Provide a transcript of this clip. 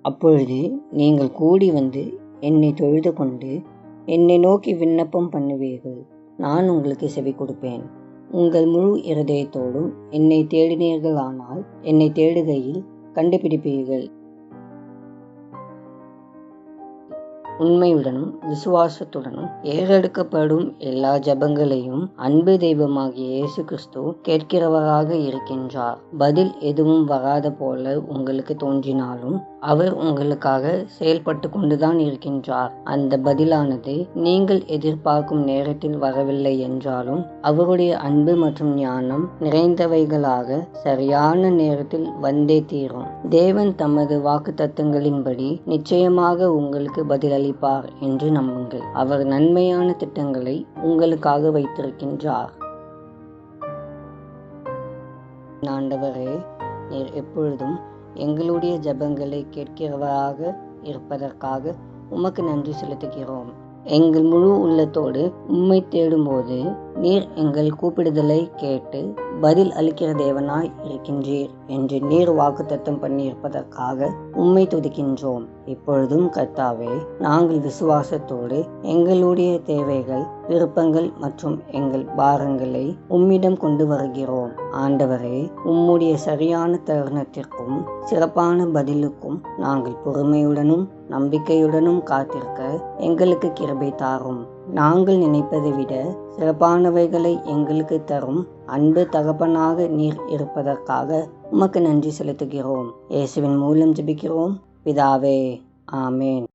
அப்பொழுது நீங்கள் கூடி வந்து என்னை தொழுது கொண்டு என்னை நோக்கி விண்ணப்பம் பண்ணுவீர்கள். நான் உங்களுக்கு செவி கொடுப்பேன். உங்கள் முழு இருதயத்தோடும் என்னை தேடினீர்களானால் என்னை தேடுகையில் கண்டுபிடிப்பீர்கள். உண்மையுடனும் விசுவாசத்துடனும் ஏறெடுக்கப்படும் எல்லா ஜெபங்களையும் அன்பு தெய்வமாகிய இயேசு கிறிஸ்து கேட்கிறவராக இருக்கின்றார். பதில் எதுவும் வராத போல உங்களுக்கு தோன்றினாலும் அவர் உங்களுக்காக செயல்பட்டு கொண்டுதான் இருக்கின்றார். அந்த பதிலானது நீங்கள் எதிர்பார்க்கும் நேரத்தில் வரவில்லை என்றாலும் அவருடைய அன்பு மற்றும் ஞானம் நிறைந்தவைகளாக சரியான நேரத்தில் வந்தே தீரும். தேவன் தமது வாக்குத்தத்தங்களின்படி நிச்சயமாக உங்களுக்கு பதிலளிப்பார் என்று நம்புங்கள். அவர் நன்மையான திட்டங்களை உங்களுக்காக வைத்திருக்கின்றார். ஆண்டவரே, நீர் எப்பொழுதும் எங்களுடைய ஜெபங்களை கேட்கிறவராக இருப்பதற்காக உமக்கு நன்றி செலுத்துகிறோம். எங்கள் முழு உள்ளத்தோடு உம்மை தேடும்போது நீர் எங்கள் கூப்பிடுதலை கேட்டு பதில் அளிக்கிற தேவனாய் இருக்கின்றீர் என்று நீர் வாக்குத்தத்தம் பண்ணியிருப்பதற்காக உம்மை துதிக்கின்றோம். இப்பொழுதும் கர்த்தாவே, நாங்கள் விசுவாசத்தோடு எங்களுடைய தேவைகள், விருப்பங்கள் மற்றும் எங்கள் பாரங்களை உம்மிடம் கொண்டு வருகிறோம். ஆண்டவரே, உம்முடைய சரியான தருணத்திற்கும் சிறப்பான பதிலுக்கும் நாங்கள் பொறுமையுடனும் நம்பிக்கையுடனும் காத்திருக்க எங்களுக்கு கிருபை தாரும். நாங்கள் நினைப்பதை விட சிறப்பானவைகளை எங்களுக்கு தரும் அன்பு தகப்பனாக நீர் இருப்பதற்காக உமக்கு நன்றி செலுத்துகிறோம். இயேசுவின் மூலம் ஜெபிக்கிறோம் பிதாவே, ஆமேன்.